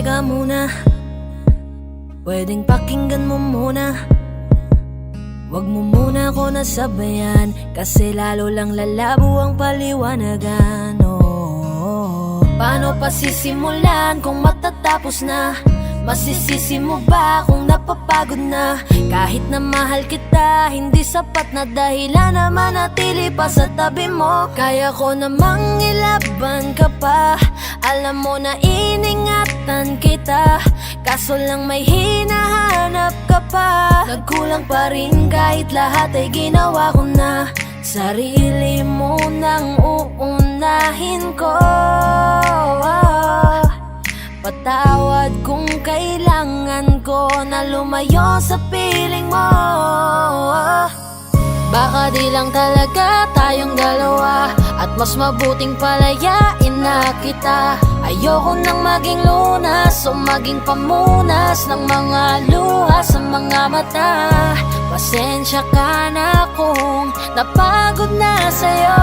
Teka muna, pwedeng pakinggan mo muna. Wag mo muna ako nasabayan, kasi lalo lang lalabo ang paliwanagan. Paano pa sisimulan kung matatapos na? Masisisi mo ba kung napapagod na? Kahit na mahal kita, hindi sapat na dahilan na manatili pa sa tabi mo. Kaya ko namang ilaban ka pa, alam mo na iningatan kita, kaso lang may hinahanap ka pa. Nagkulang pa rin kahit lahat ay ginawa ko na. Sarili mo nang uunahin ko. Patawad kung kailangan ko na lumayo sa piling mo. Baka di lang talaga tayong dalawa, at mas mabuting palayain na kita. Ayoko nang maging lunas o maging pamunas ng mga luha sa mga mata. Pasensya ka na kung napagod na sa'yo.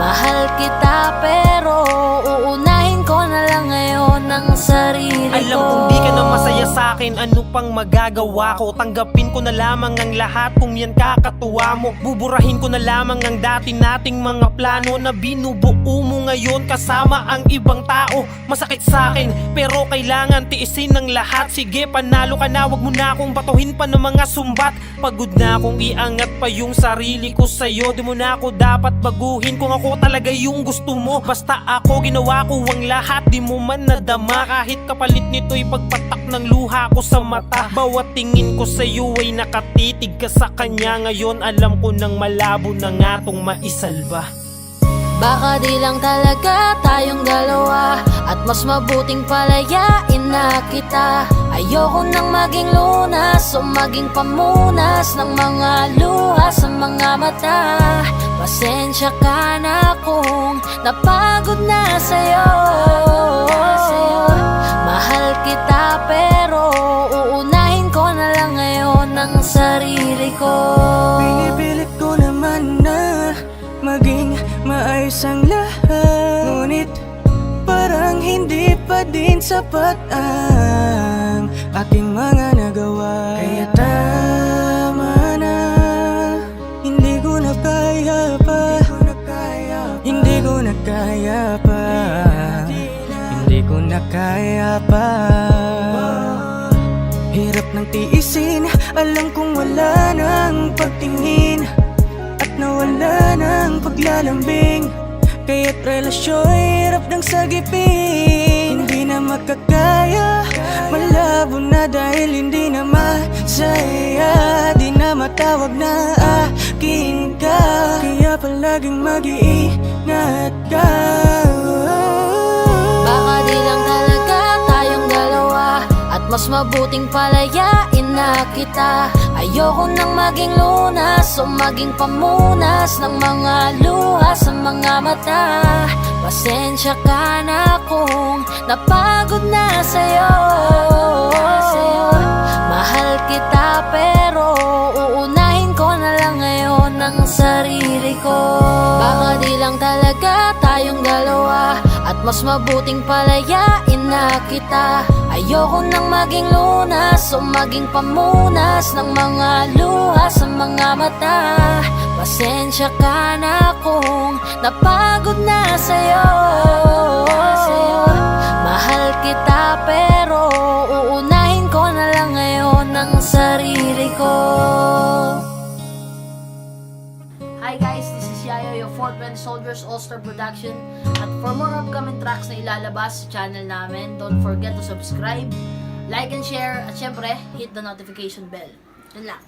Mahal kita pero uunahin ko na lang ngayon ang sarili ko. Alam kong di ka na masaya sa'kin, ano pang magagawa ko? Tanggapin ko na lamang ang lahat kung yan kakatuwa mo. Buburahin ko na lamang ang dati nating mga plano na binubuo mo ngayon kasama ang ibang tao. Masakit sa'kin pero kailangan tiisin ng lahat. Sige, panalo ka na, wag mo na akong batuhin pa ng mga sumbat. Pagod na akong iangat pa yung sarili ko sa'yo. Di mo na ako dapat baguhin kung ako talaga yung gusto mo. Basta ako ginawa ko ang lahat, di mo man nadama. Kahit kapalit nito'y pagpatak ng luha ko sa mata. Bawat tingin ko sa'yo ay nakatitig ka sa kanya. Ngayon alam ko nang malabo na nga tong maisalba. Baka di lang talaga tayong dalawa, at mas mabuting palayain na kita. Ayoko nang maging lunas o maging pamunas ng mga luha sa mga mata. Pasensya ka na kung napagod na sa'yo. Mahal kita pero uunahin ko na lang ngayon ang sarili ko. Pinipilit ko naman na maging maayos ang lahat, ngunit parang hindi pa din sapat ang aking mga nagawa. Kaya tama na, hindi ko na kaya pa, hindi ko na kaya pa, hindi ko na kaya pa. Hirap ng tiisin, alam kong wala nang pagtingin, nawala ng paglalambing. Kaya't relasyon hirap ng sagipin. Hindi na makakaya, malabo na dahil hindi na masaya. Di na matawag na akin ka, kaya palaging mag-iingat ka. Baka di lang talaga tayong dalawa, at mas mabuting palayain na kita. Ayoko nang maging lunas o maging pamunas ng mga luha sa mga mata. Pasensya ka na kung napagod na sa'yo. Mahal kita pero uunahin ko na lang ngayon ang sarili ko. Baka di lang talaga tayong dalawa, at mas mabuting palayain na kita. Ayoko nang maging lunas o maging pamunas ng mga luha sa mga mata. Pasensya ka na kung napagod na sa'yo. Mahal kita pero uunahin ko na lang ngayon ang sarili ko. Hi guys, this is Yayo, your Fort Bend Soldiers All-Star Production. At for more upcoming tracks na ilalabas sa channel namin, don't forget to subscribe, like and share, at syempre, hit the notification bell. Yun lang.